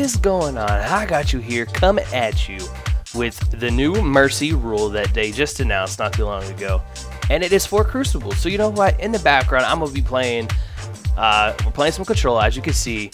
is going on? I got you here, coming at you with the new Mercy rule that they just announced not too long ago, and it is for Crucible. So you know what? In the background, I'm gonna be playing. We're playing some Control, as you can see,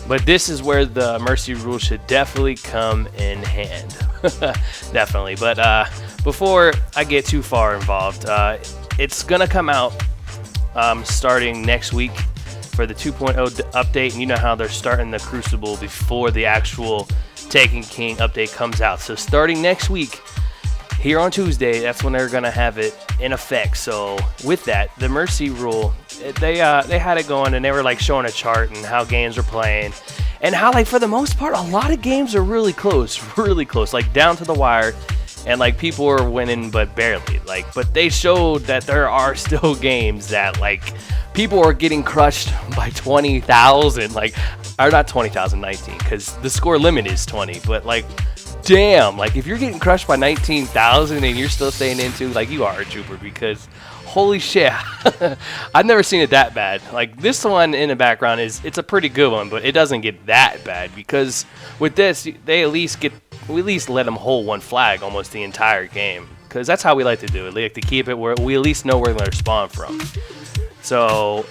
but this is where the Mercy rule should definitely come in hand. Definitely. But before I get too far involved, it's gonna come out starting next week for the 2.0 update, and you know how they're starting the Crucible before the actual Taken King update comes out. So starting next week, here on Tuesday, that's when they're gonna have it in effect. So with that, the Mercy rule, they had it going, and they were like showing a chart and how games are playing, and how like for the most part, a lot of games are really close, like down to the wire. And like people are winning, but barely. Like, but they showed that there are still games that like people are getting crushed by 20,000. Like, or not 20,000, 19, because the score limit is 20. But like, damn, like if you're getting crushed by 19,000 and you're still staying into, like, you are a trooper, because holy shit, I've never seen it that bad. Like this one in the background it's a pretty good one, but it doesn't get that bad, because with this they we at least let them hold one flag almost the entire game, because that's how we like to do it. We like to keep it where we at least know where they're spawned from. So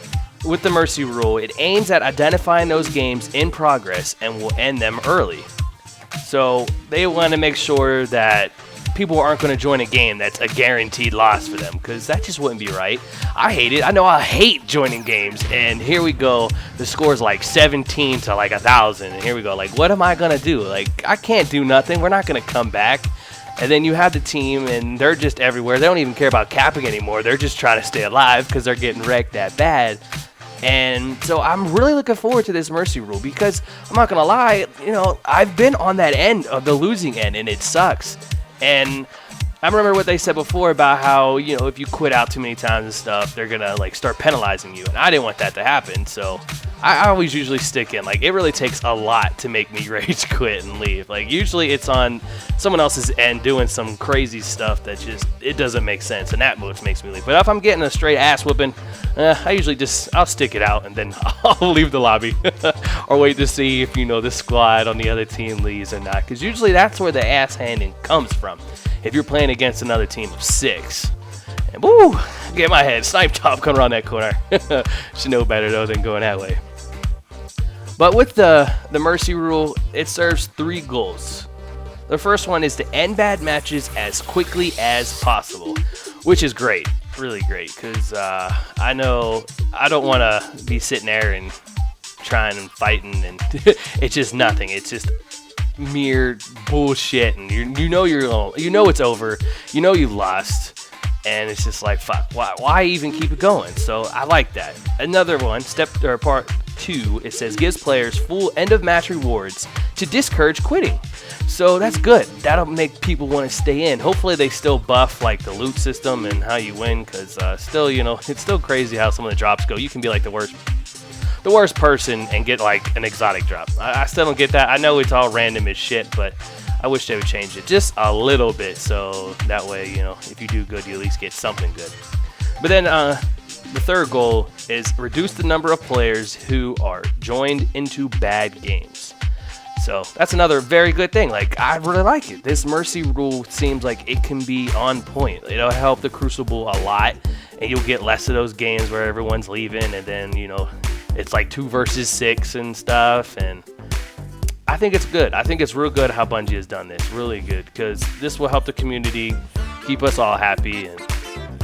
with the Mercy rule, it aims at identifying those games in progress and will end them early. So they want to make sure that people aren't going to join a game that's a guaranteed loss for them, because that just wouldn't be right. I hate it. I know I hate joining games, and here we go. The score's like 17 to like 1,000, and here we go. Like, what am I going to do? Like, I can't do nothing. We're not going to come back. And then you have the team, and they're just everywhere. They don't even care about capping anymore. They're just trying to stay alive because they're getting wrecked that bad. And so I'm really looking forward to this Mercy rule, because I'm not going to lie, you know, I've been on that end of the losing end, and it sucks. And I remember what they said before about how, you know, if you quit out too many times and stuff, they're going to, like, start penalizing you. And I didn't want that to happen, so I always usually stick in. Like, it really takes a lot to make me rage quit and leave. Like, usually it's on someone else's end doing some crazy stuff that just, it doesn't make sense, and that most makes me leave. But if I'm getting a straight ass whooping, I usually just, I'll stick it out, and then I'll leave the lobby. Or wait to see if, you know, the squad on the other team leaves or not. Because usually that's where the ass handing comes from. If you're playing against another team of 6. And woo, get my head. Snipe top coming around that corner. Should know better, though, than going that way. But with the Mercy rule, it serves 3 goals. The first one is to end bad matches as quickly as possible, which is great, really great, because I know I don't want to be sitting there and trying and fighting, and it's just nothing. It's just mere bullshit, and you know it's over, you know you lost, and it's just like, fuck, why even keep it going? So I like that. Another one, part 2, it says gives players full end of match rewards to discourage quitting. So that's good. That'll make people want to stay in. Hopefully they still buff like the loot system and how you win, because still, you know, it's still crazy how some of the drops go. You can be like the worst person and get like an exotic drop. I still don't get that. I know it's all random as shit, but I wish they would change it just a little bit, so that way, you know, if you do good, you at least get something good. But then the third goal is reduce the number of players who are joined into bad games. So that's another very good thing. Like, I really like it. This Mercy rule seems like it can be on point. It'll help the Crucible a lot, and you'll get less of those games where everyone's leaving, and then, you know, it's like 2 versus 6 and stuff. And I think it's good. I think it's real good how Bungie has done this. Really good, because this will help the community, keep us all happy, and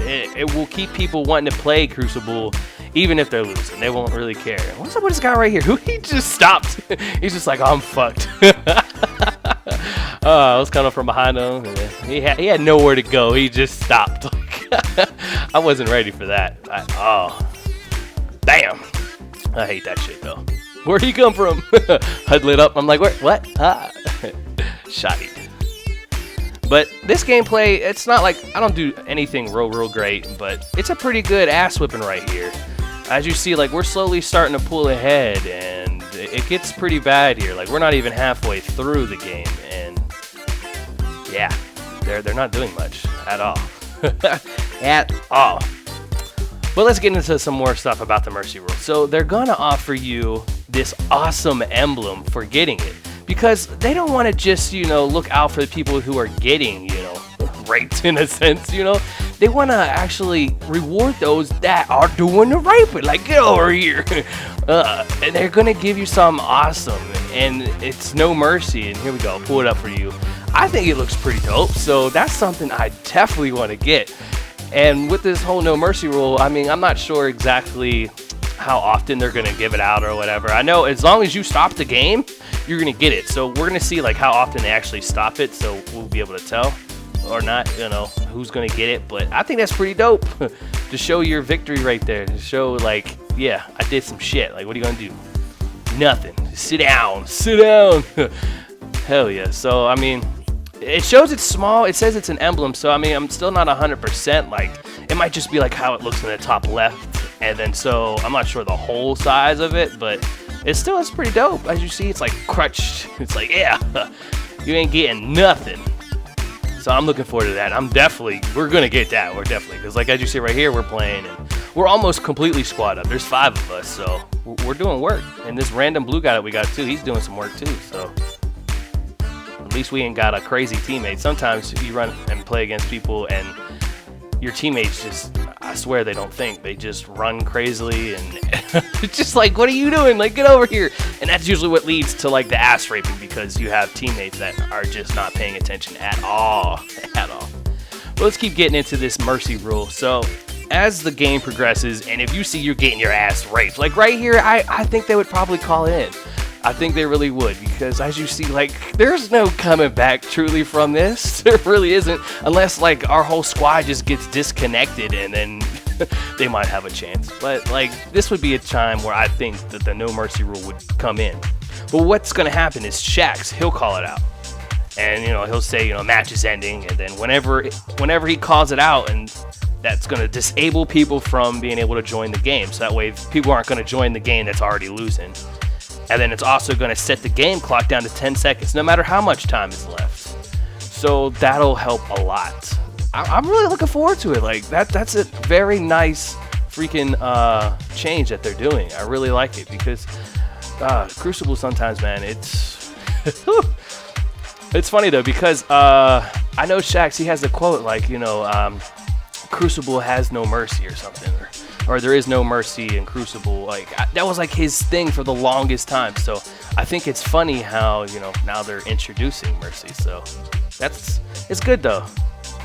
it will keep people wanting to play Crucible even if they're losing. They won't really care. What's up with this guy right here? Who he just stopped? He's just like, oh, I'm fucked. I was coming from behind him. He had nowhere to go. He just stopped. I wasn't ready for that. Damn. I hate that shit, though. Where'd he come from? Huddle it up. I'm like, what? Shot it. But this gameplay, it's not like, I don't do anything real great, but it's a pretty good ass whipping right here. As you see, like, we're slowly starting to pull ahead, and it gets pretty bad here. Like, we're not even halfway through the game, and yeah, they're not doing much at all. At all. But let's get into some more stuff about the Mercy rule. So they're gonna offer you this awesome emblem for getting it, because they don't want to just, you know, look out for the people who are getting, you know, raped in a sense, you know. They want to actually reward those that are doing the raping. Like, get over here. And they're going to give you something awesome. And it's no mercy. And here we go. Pull it up for you. I think it looks pretty dope. So that's something I definitely want to get. And with this whole no mercy rule, I mean, I'm not sure exactly how often they're going to give it out or whatever. I know as long as you stop the game, you're going to get it. So we're going to see like how often they actually stop it. So we'll be able to tell. Or not, you know, who's gonna get it, but I think that's pretty dope to show your victory right there, to show like, yeah, I did some shit. Like, what are you gonna do? Nothing. Sit down. Hell yeah. So I mean, it shows it's small. It says it's an emblem, so I mean, I'm still not 100%. Like, it might just be like how it looks in the top left, and then so I'm not sure the whole size of it, but it's pretty dope. As you see, it's like crutched. It's like, yeah, you ain't getting nothing. So I'm looking forward to that. We're going to get that. We're definitely, because like as you see right here, we're playing and we're almost completely squad up. There's 5 of us, so we're doing work. And this random blue guy that we got too, he's doing some work too. So at least we ain't got a crazy teammate. Sometimes you run and play against people and your teammates just, I swear they don't think. They just run crazily and it's just like, what are you doing? Like, get over here. And that's usually what leads to like the ass raping, because you have teammates that are just not paying attention at all. But let's keep getting into this mercy rule. So as the game progresses, and if you see you're getting your ass raped, like right here, I think they would probably call it in. I think they really would, because as you see, like, there's no coming back truly from this. There really isn't, unless like our whole squad just gets disconnected and then they might have a chance. But like, this would be a time where I think that the no mercy rule would come in. But what's gonna happen is Shax, he'll call it out, and you know, he'll say, you know, match is ending, and then whenever he calls it out, and that's gonna disable people from being able to join the game. So that way people aren't gonna join the game that's already losing. And then it's also going to set the game clock down to 10 seconds, no matter how much time is left. So that'll help a lot. I'm really looking forward to it. Like, that's a very nice freaking change that they're doing. I really like it, because Crucible sometimes, man, it's... It's funny, though, because I know Shax, he has a quote like, you know, Crucible has no mercy or something, or there is no mercy in Crucible. Like, that was like his thing for the longest time. So I think it's funny how, you know, now they're introducing mercy. So it's good though.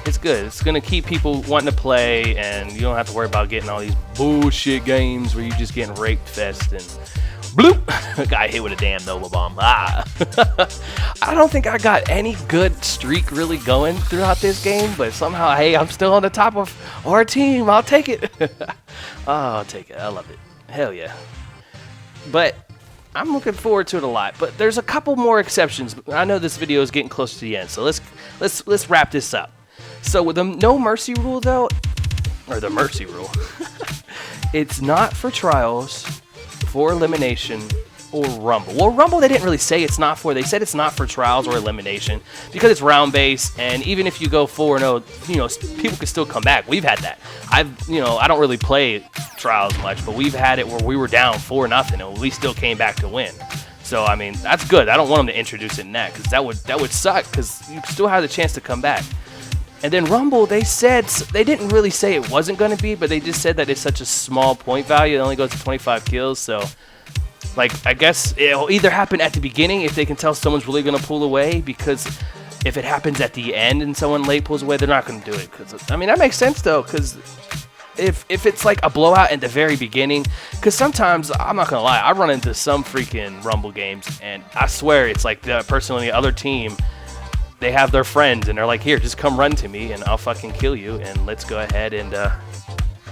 It's good. It's gonna keep people wanting to play, and you don't have to worry about getting all these bullshit games where you just getting raped fest and bloop. Got hit with a damn Nova bomb. I don't think I got any good streak really going throughout this game, but somehow, hey, I'm still on the top of our team. I'll take it. Oh, I'll take it. I love it. Hell yeah. But I'm looking forward to it a lot. But there's a couple more exceptions. I know this video is getting close to the end, so let's wrap this up. So with the no mercy rule though, or the mercy rule, it's not for trials, for elimination, or rumble. Well, rumble they didn't really say it's not for. They said it's not for trials or elimination because it's round based, and even if you go 4-0, you know, people can still come back. We've had that. I don't really play trials much, but we've had it where we were down 4-0 and we still came back to win. So I mean, that's good. I don't want them to introduce it in that, because that would suck, because you still have the chance to come back. And then Rumble, they said, they didn't really say it wasn't going to be, but they just said that it's such a small point value. It only goes to 25 kills. So, like, I guess it'll either happen at the beginning if they can tell someone's really going to pull away, because if it happens at the end and someone late pulls away, they're not going to do it. Cause, I mean, that makes sense, though, because if it's like a blowout in the very beginning, because sometimes, I'm not going to lie, I run into some freaking Rumble games, and I swear it's like the person on the other team, they have their friends, and they're like, here, just come run to me, and I'll fucking kill you, and let's go ahead and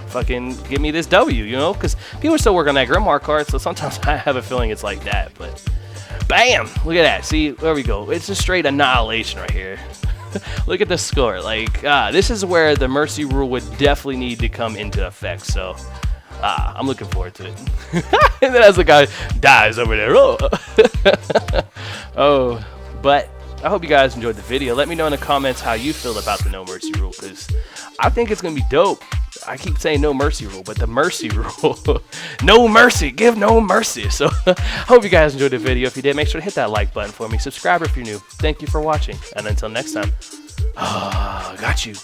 fucking give me this W, you know? Because people are still working on that Grimoire card, so sometimes I have a feeling it's like that, but bam! Look at that. See, there we go. It's a straight annihilation right here. Look at the score. Like, this is where the mercy rule would definitely need to come into effect, so I'm looking forward to it. And then as the guy dies over there, oh, but I hope you guys enjoyed the video. Let me know in the comments how you feel about the no mercy rule, because I think it's going to be dope. I keep saying no mercy rule, but the mercy rule. No mercy, give no mercy. So hope you guys enjoyed the video. If you did, make sure to hit that like button for me. Subscribe if you're new. Thank you for watching, and until next time, got you.